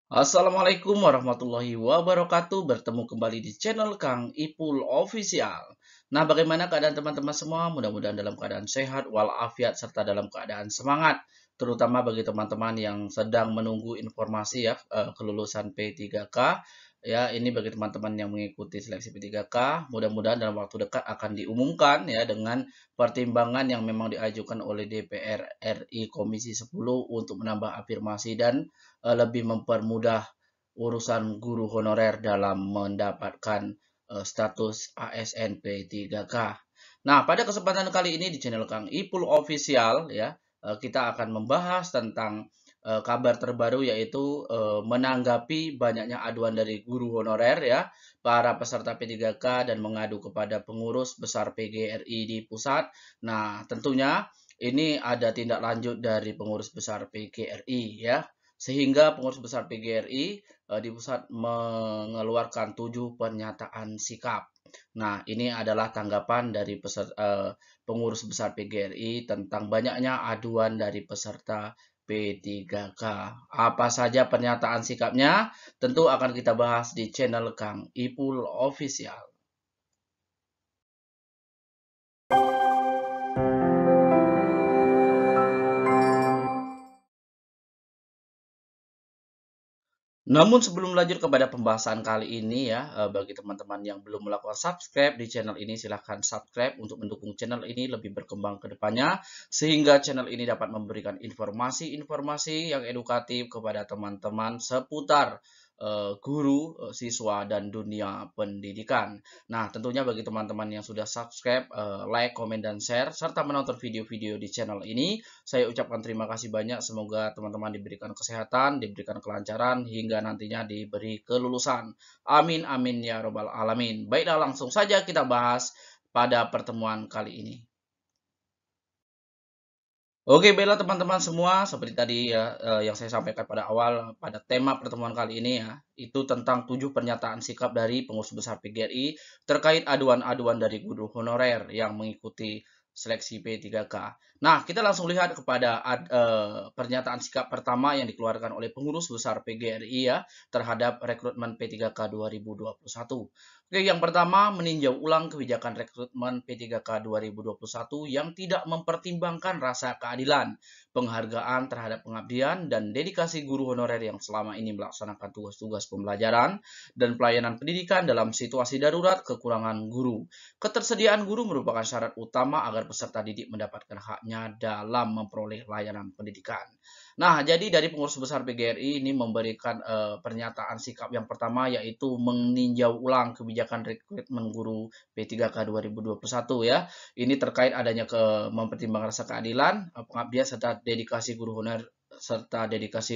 Assalamualaikum warahmatullahi wabarakatuh. Bertemu kembali di channel Kang Ipul Official. Nah, bagaimana keadaan teman-teman semua? Mudah-mudahan dalam keadaan sehat, walafiat, serta dalam keadaan semangat. Terutama bagi teman-teman yang sedang menunggu informasi ya, kelulusan P3K. Ya, ini bagi teman-teman yang mengikuti seleksi P3K. Mudah-mudahan dalam waktu dekat akan diumumkan ya dengan pertimbangan yang memang diajukan oleh DPR RI Komisi 10 untuk menambah afirmasi dan lebih mempermudah urusan guru honorer dalam mendapatkan status ASN P3K. Nah, pada kesempatan kali ini di channel Kang Ipul Official ya, kita akan membahas tentang kabar terbaru yaitu menanggapi banyaknya aduan dari guru honorer ya, para peserta P3K dan mengadu kepada pengurus besar PGRI di pusat. Nah, tentunya ini ada tindak lanjut dari pengurus besar PGRI ya, sehingga pengurus besar PGRI di pusat mengeluarkan 7 pernyataan sikap. Nah, ini adalah tanggapan dari pengurus besar PGRI tentang banyaknya aduan dari peserta P3K. Apa saja pernyataan sikapnya? Tentu akan kita bahas di channel Kang Ipul Official. Namun sebelum lanjut kepada pembahasan kali ini ya, bagi teman-teman yang belum melakukan subscribe di channel ini, silahkan subscribe untuk mendukung channel ini lebih berkembang ke depannya, sehingga channel ini dapat memberikan informasi-informasi yang edukatif kepada teman-teman seputar guru, siswa, dan dunia pendidikan. Nah, tentunya bagi teman-teman yang sudah subscribe, like, komen, dan share, serta menonton video-video di channel ini, saya ucapkan terima kasih banyak. Semoga teman-teman diberikan kesehatan, diberikan kelancaran, hingga nantinya diberi kelulusan. Amin, amin, ya robbal alamin. Baiklah, langsung saja kita bahas pada pertemuan kali ini. Oke, baiklah teman-teman semua, seperti tadi ya yang saya sampaikan pada awal pada tema pertemuan kali ini ya, itu tentang 7 pernyataan sikap dari pengurus besar PGRI terkait aduan-aduan dari guru honorer yang mengikuti seleksi P3K. Nah, kita langsung lihat kepada pernyataan sikap pertama yang dikeluarkan oleh pengurus besar PGRI ya terhadap rekrutmen P3K 2021. Oke, yang pertama meninjau ulang kebijakan rekrutmen P3K 2021 yang tidak mempertimbangkan rasa keadilan, penghargaan terhadap pengabdian, dan dedikasi guru honorer yang selama ini melaksanakan tugas-tugas pembelajaran dan pelayanan pendidikan dalam situasi darurat kekurangan guru. Ketersediaan guru merupakan syarat utama agar peserta didik mendapatkan haknya dalam memperoleh layanan pendidikan. Nah, jadi dari pengurus besar PGRI ini memberikan pernyataan sikap yang pertama yaitu meninjau ulang kebijakan rekrutmen guru P3K 2021 ya. Ini terkait adanya mempertimbangkan rasa keadilan, pengabdian serta dedikasi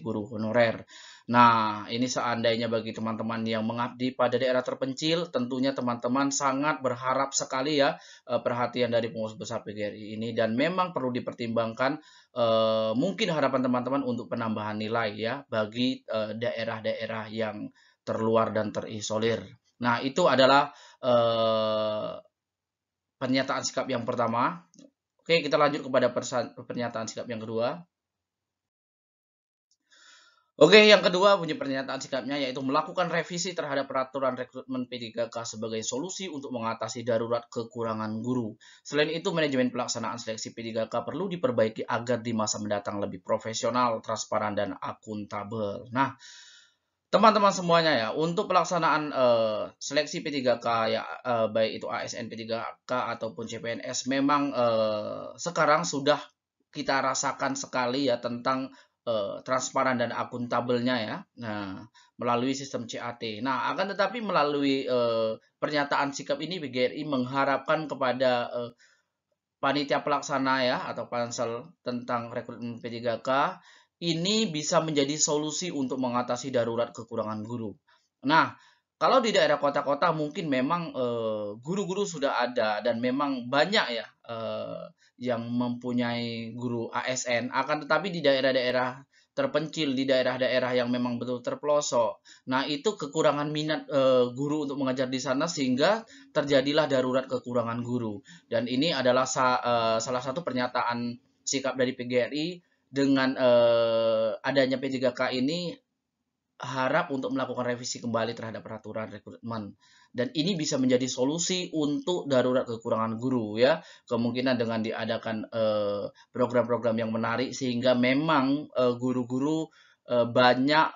guru honorer. Nah, ini seandainya bagi teman-teman yang mengabdi pada daerah terpencil, tentunya teman-teman sangat berharap sekali ya perhatian dari pengurus besar PGRI ini dan memang perlu dipertimbangkan mungkin harapan teman-teman untuk penambahan nilai ya bagi daerah-daerah yang terluar dan terisolir. Nah, itu adalah pernyataan sikap yang pertama. Oke, kita lanjut kepada pernyataan sikap yang kedua. Oke, yang kedua punya pernyataan sikapnya yaitu melakukan revisi terhadap peraturan rekrutmen P3K sebagai solusi untuk mengatasi darurat kekurangan guru. Selain itu, manajemen pelaksanaan seleksi P3K perlu diperbaiki agar di masa mendatang lebih profesional, transparan, dan akuntabel. Nah, teman-teman semuanya ya, untuk pelaksanaan seleksi P3K ya baik itu ASN P3K ataupun CPNS memang sekarang sudah kita rasakan sekali ya tentang transparan dan akuntabelnya ya. Nah, melalui sistem CAT. Nah, akan tetapi melalui pernyataan sikap ini BGRI mengharapkan kepada panitia pelaksana ya atau pansel tentang rekrutmen P3K ini bisa menjadi solusi untuk mengatasi darurat kekurangan guru. Nah, kalau di daerah kota-kota mungkin memang guru-guru sudah ada dan memang banyak ya yang mempunyai guru ASN. Akan tetapi di daerah-daerah terpencil, di daerah-daerah yang memang betul terpelosok. Nah, itu kekurangan minat guru untuk mengajar di sana sehingga terjadilah darurat kekurangan guru. Dan ini adalah salah satu pernyataan sikap dari PGRI dengan adanya P3K ini harap untuk melakukan revisi kembali terhadap peraturan rekrutmen. Dan ini bisa menjadi solusi untuk darurat kekurangan guru ya. Kemungkinan dengan diadakan program-program yang menarik sehingga memang guru-guru banyak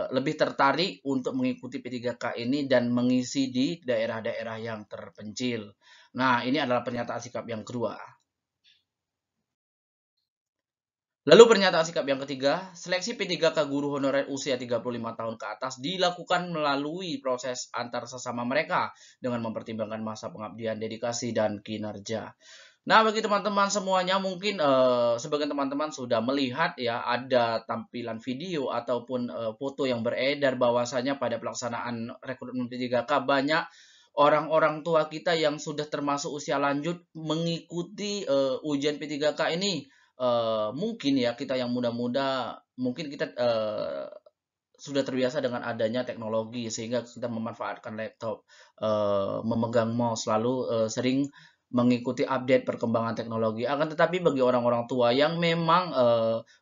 lebih tertarik untuk mengikuti P3K ini dan mengisi di daerah-daerah yang terpencil. Nah, ini adalah pernyataan sikap yang kedua. Lalu pernyataan sikap yang ketiga, seleksi P3K guru honorer usia 35 tahun ke atas dilakukan melalui proses antar sesama mereka dengan mempertimbangkan masa pengabdian, dedikasi, dan kinerja. Nah, bagi teman-teman semuanya mungkin sebagian teman-teman sudah melihat ya ada tampilan video ataupun foto yang beredar bahwasanya pada pelaksanaan rekrutmen P3K banyak orang-orang tua kita yang sudah termasuk usia lanjut mengikuti ujian P3K ini. Mungkin ya kita yang muda-muda mungkin kita sudah terbiasa dengan adanya teknologi sehingga kita memanfaatkan laptop, memegang mouse, lalu sering mengikuti update perkembangan teknologi. Akan tetapi bagi orang-orang tua yang memang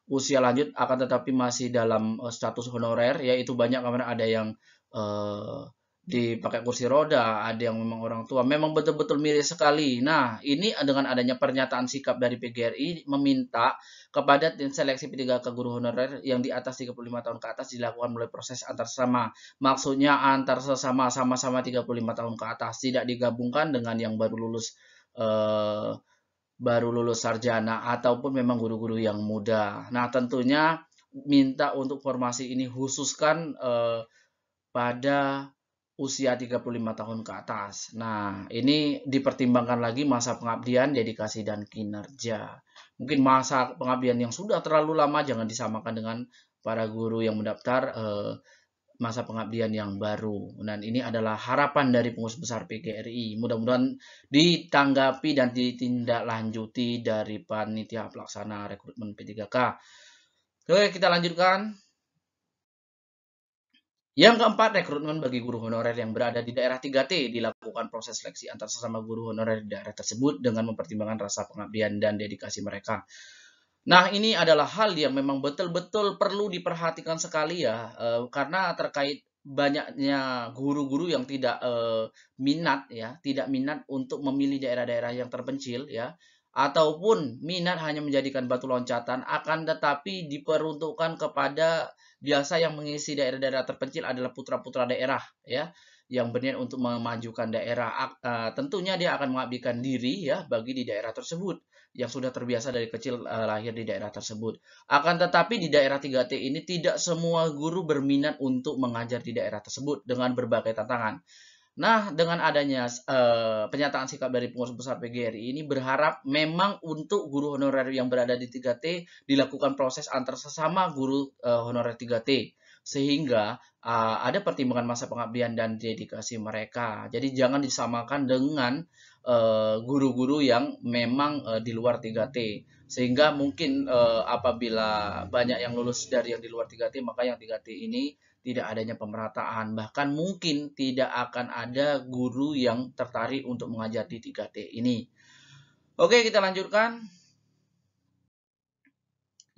usia lanjut akan tetapi masih dalam status honorer, yaitu banyak karena ada yang uh, dipakai kursi roda, ada yang memang orang tua, memang betul-betul miris sekali. Nah, ini dengan adanya pernyataan sikap dari PGRI meminta kepada tim seleksi P3K guru honorer yang di atas 35 tahun ke atas dilakukan melalui proses antar sesama. Maksudnya antar sesama sama-sama 35 tahun ke atas, tidak digabungkan dengan yang eh, baru lulus sarjana ataupun memang guru-guru yang muda. Nah, tentunya minta untuk formasi ini khususkan pada usia 35 tahun ke atas. Nah, ini dipertimbangkan lagi masa pengabdian, dedikasi, dan kinerja. Mungkin masa pengabdian yang sudah terlalu lama jangan disamakan dengan para guru yang mendaftar masa pengabdian yang baru. Dan ini adalah harapan dari pengurus besar PGRI. Mudah-mudahan ditanggapi dan ditindaklanjuti dari panitia pelaksana rekrutmen P3K. Oke, kita lanjutkan. Yang keempat, rekrutmen bagi guru honorer yang berada di daerah 3T dilakukan proses seleksi antar sesama guru honorer di daerah tersebut dengan mempertimbangkan rasa pengabdian dan dedikasi mereka. Nah, ini adalah hal yang memang betul-betul perlu diperhatikan sekali ya, karena terkait banyaknya guru-guru yang tidak minat ya, tidak minat untuk memilih daerah-daerah yang terpencil ya, ataupun minat hanya menjadikan batu loncatan, akan tetapi diperuntukkan kepada biasa yang mengisi daerah-daerah terpencil adalah putra-putra daerah ya, yang berniat untuk memajukan daerah. Tentunya dia akan mengabdikan diri ya bagi di daerah tersebut yang sudah terbiasa dari kecil lahir di daerah tersebut. Akan tetapi di daerah 3T ini tidak semua guru berminat untuk mengajar di daerah tersebut dengan berbagai tantangan. Nah, dengan adanya pernyataan sikap dari pengurus besar PGRI ini berharap memang untuk guru honorer yang berada di 3T dilakukan proses antar sesama guru honorer 3T sehingga ada pertimbangan masa pengabdian dan dedikasi mereka. Jadi jangan disamakan dengan guru-guru yang memang di luar 3T. Sehingga mungkin apabila banyak yang lulus dari yang di luar 3T, maka yang 3T ini tidak adanya pemerataan, bahkan mungkin tidak akan ada guru yang tertarik untuk mengajar di 3T ini. Oke, kita lanjutkan.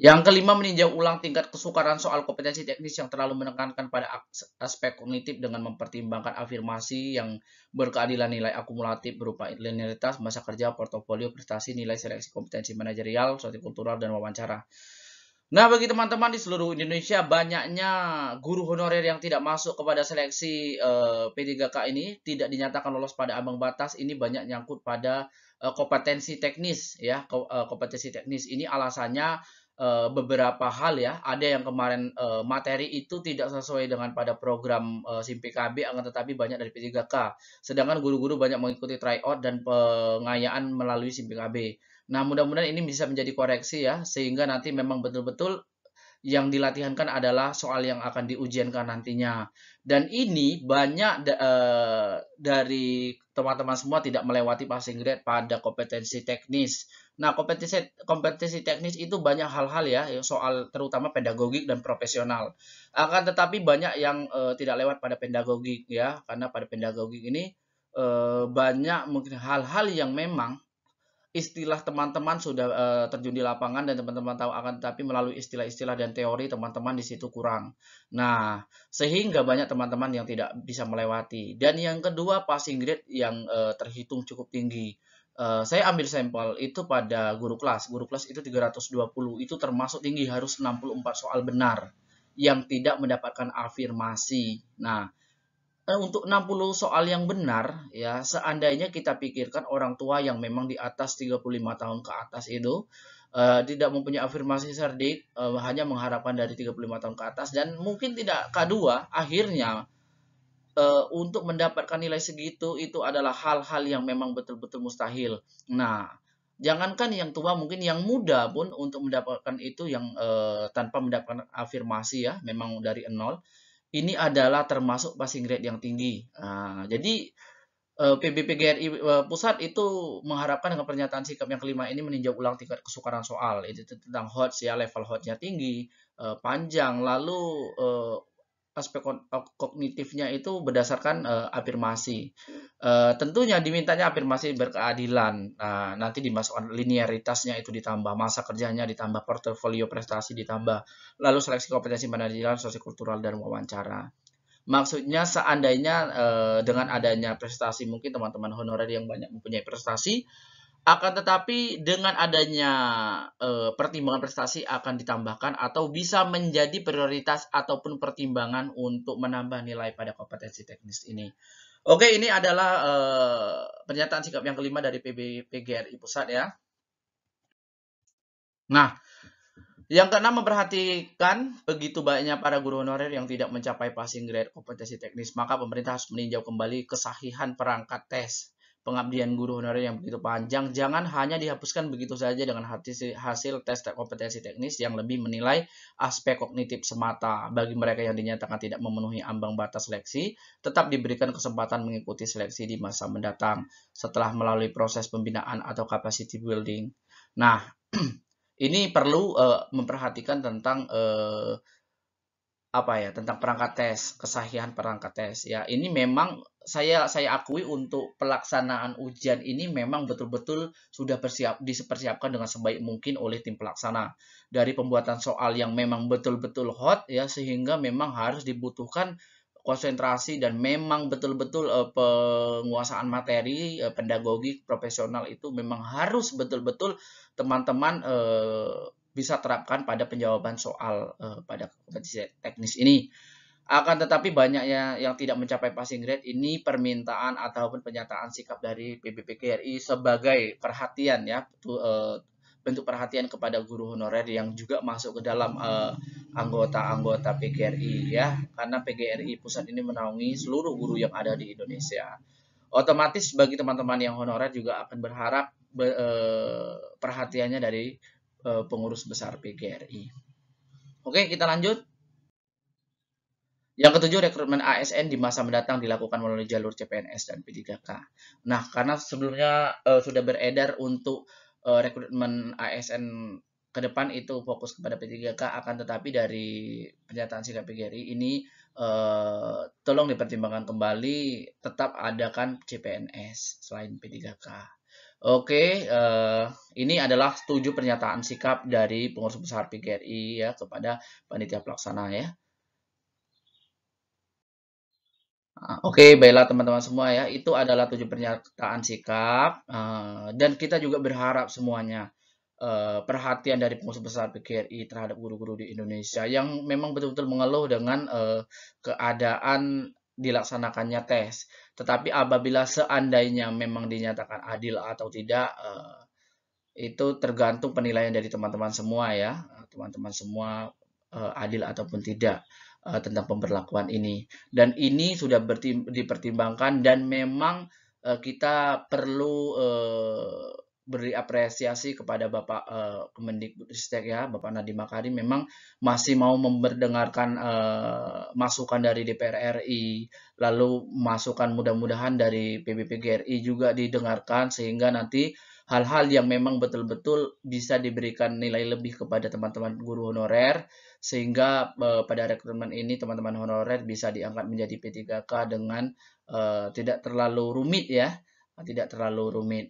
Yang kelima, meninjau ulang tingkat kesukaran soal kompetensi teknis yang terlalu menekankan pada aspek kognitif dengan mempertimbangkan afirmasi yang berkeadilan nilai akumulatif berupa linearitas, masa kerja, portofolio, prestasi, nilai seleksi kompetensi manajerial, sosiokultural, dan wawancara. Nah, bagi teman-teman di seluruh Indonesia, banyaknya guru honorer yang tidak masuk kepada seleksi P3K ini tidak dinyatakan lolos pada ambang batas. Ini banyak nyangkut pada kompetensi teknis ya. Kompetensi teknis ini alasannya beberapa hal ya. Ada yang kemarin materi itu tidak sesuai dengan pada program SIM PKB, akan tetapi banyak dari P3K. Sedangkan guru-guru banyak mengikuti tryout dan pengayaan melalui SIM PKB. Nah, mudah-mudahan ini bisa menjadi koreksi ya, sehingga nanti memang betul-betul yang dilatihankan adalah soal yang akan diujiankan nantinya. Dan ini banyak dari teman-teman semua tidak melewati passing grade pada kompetensi teknis. Nah, kompetensi teknis itu banyak hal-hal ya, soal terutama pedagogik dan profesional. Akan tetapi banyak yang tidak lewat pada pedagogik ya, karena pada pedagogik ini banyak mungkin hal-hal yang memang istilah teman-teman sudah terjun di lapangan dan teman-teman tahu, akan tetapi melalui istilah-istilah dan teori teman-teman di situ kurang. Nah, sehingga banyak teman-teman yang tidak bisa melewati. Dan yang kedua, passing grade yang terhitung cukup tinggi. Saya ambil sampel itu pada guru kelas. Guru kelas itu 320, itu termasuk tinggi, harus 64 soal benar yang tidak mendapatkan afirmasi. Nah, untuk 60 soal yang benar, ya, seandainya kita pikirkan orang tua yang memang di atas 35 tahun ke atas itu tidak mempunyai afirmasi cerdik, hanya mengharapkan dari 35 tahun ke atas dan mungkin tidak K2, akhirnya untuk mendapatkan nilai segitu itu adalah hal-hal yang memang betul-betul mustahil. Nah, jangankan yang tua, mungkin yang muda pun untuk mendapatkan itu yang tanpa mendapatkan afirmasi, ya, memang dari nol, ini adalah termasuk passing grade yang tinggi. Nah, jadi PBPGRI pusat itu mengharapkan dengan pernyataan sikap yang kelima ini meninjau ulang tingkat kesukaran soal. Itu tentang HOTS, ya, level HOTS-nya tinggi, panjang, lalu aspek kognitifnya itu berdasarkan afirmasi. Tentunya dimintanya afirmasi berkeadilan. Nah, nanti dimasukkan linearitasnya itu ditambah, masa kerjanya ditambah, portofolio prestasi ditambah, lalu seleksi kompetensi manajemen, sosiokultural, dan wawancara. Maksudnya seandainya dengan adanya prestasi, mungkin teman-teman honorer yang banyak mempunyai prestasi, akan tetapi dengan adanya pertimbangan prestasi akan ditambahkan atau bisa menjadi prioritas ataupun pertimbangan untuk menambah nilai pada kompetensi teknis ini. Oke, ini adalah pernyataan sikap yang kelima dari PGRI Pusat, ya. Nah, yang keenam, memperhatikan begitu banyaknya para guru honorer yang tidak mencapai passing grade kompetensi teknis, maka pemerintah harus meninjau kembali kesahihan perangkat tes pengabdian guru honorer yang begitu panjang. Jangan hanya dihapuskan begitu saja dengan hasil tes kompetensi teknis yang lebih menilai aspek kognitif semata. Bagi mereka yang dinyatakan tidak memenuhi ambang batas seleksi, tetap diberikan kesempatan mengikuti seleksi di masa mendatang setelah melalui proses pembinaan atau capacity building. Nah, ini perlu memperhatikan tentang apa ya, tentang perangkat tes, kesahihan perangkat tes, ya. Ini memang saya akui untuk pelaksanaan ujian ini memang betul-betul sudah dipersiapkan dengan sebaik mungkin oleh tim pelaksana. Dari pembuatan soal yang memang betul-betul hot, ya, sehingga memang harus dibutuhkan konsentrasi dan memang betul-betul penguasaan materi, pedagogi profesional itu memang harus betul-betul teman-teman bisa terapkan pada penjawaban soal pada kompetensi teknis ini. Akan tetapi banyaknya yang tidak mencapai passing grade ini permintaan ataupun pernyataan sikap dari PBPGRI sebagai perhatian, ya, bentuk perhatian kepada guru honorer yang juga masuk ke dalam anggota-anggota PGRI, ya, karena PGRI pusat ini menaungi seluruh guru yang ada di Indonesia. Otomatis bagi teman-teman yang honorer juga akan berharap perhatiannya dari pengurus besar PGRI. Oke, kita lanjut. Yang ketujuh, rekrutmen ASN di masa mendatang dilakukan melalui jalur CPNS dan P3K. Nah, karena sebelumnya sudah beredar untuk rekrutmen ASN ke depan itu fokus kepada P3K, akan tetapi dari pernyataan sikap PGRI ini tolong dipertimbangkan kembali, tetap adakan CPNS selain P3K. Oke, ini adalah 7 pernyataan sikap dari pengurus besar PGRI, ya, kepada panitia pelaksana, ya. Oke, baiklah teman-teman semua, ya, itu adalah 7 pernyataan sikap, dan kita juga berharap semuanya perhatian dari pengurus besar PGRI terhadap guru-guru di Indonesia yang memang betul-betul mengeluh dengan keadaan dilaksanakannya tes. Tetapi apabila seandainya memang dinyatakan adil atau tidak, itu tergantung penilaian dari teman-teman semua, ya. Teman-teman semua adil ataupun tidak tentang pemberlakuan ini. Dan ini sudah dipertimbangkan dan memang kita perlu beri apresiasi kepada Bapak Kemendikbudristek, ya, Bapak Nadiem Makarim, memang masih mau mendengarkan masukan dari DPR RI, lalu masukan mudah-mudahan dari PBPGRI juga didengarkan sehingga nanti hal-hal yang memang betul-betul bisa diberikan nilai lebih kepada teman-teman guru honorer, sehingga pada rekrutmen ini teman-teman honorer bisa diangkat menjadi P3K dengan tidak terlalu rumit, ya, tidak terlalu rumit.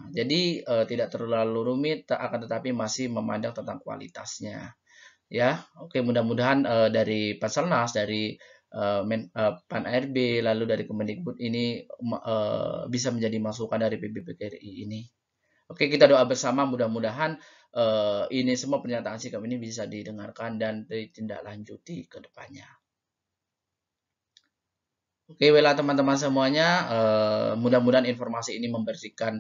Jadi tidak terlalu rumit, akan tetapi masih memandang tentang kualitasnya. Ya, oke, mudah-mudahan dari Basarnas, dari Pan ARB, lalu dari Kemendikbud ini bisa menjadi masukan dari PBPKRI ini. Oke, kita doa bersama mudah-mudahan ini semua pernyataan sikap ini bisa didengarkan dan ditindaklanjuti ke depannya. Oke, baiklah teman-teman semuanya, mudah-mudahan informasi ini memberikan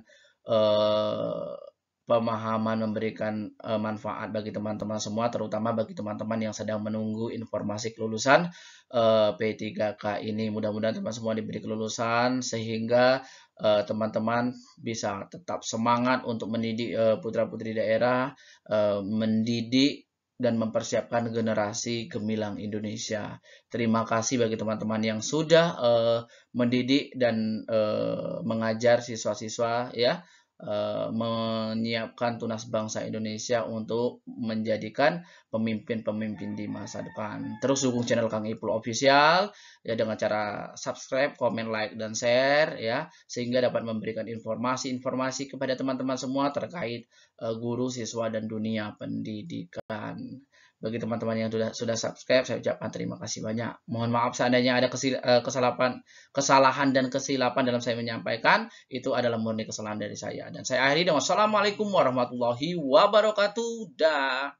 pemahaman, memberikan manfaat bagi teman-teman semua, terutama bagi teman-teman yang sedang menunggu informasi kelulusan P3K ini. Mudah-mudahan teman semua diberi kelulusan sehingga teman-teman bisa tetap semangat untuk mendidik putra-putri daerah, mendidik dan mempersiapkan generasi gemilang Indonesia. Terima kasih bagi teman-teman yang sudah mendidik dan mengajar siswa-siswa, ya, menyiapkan tunas bangsa Indonesia untuk menjadikan pemimpin-pemimpin di masa depan. Terus dukung channel Kang Ipul Official ya dengan cara subscribe, komen, like, dan share ya, sehingga dapat memberikan informasi-informasi kepada teman-teman semua terkait guru, siswa, dan dunia pendidikan. Bagi teman-teman yang sudah subscribe, saya ucapkan terima kasih banyak. Mohon maaf seandainya ada kesalahan dan kesilapan dalam saya menyampaikan. Itu adalah murni kesalahan dari saya. Dan saya akhiri dengan wassalamualaikum warahmatullahi wabarakatuh. Dah.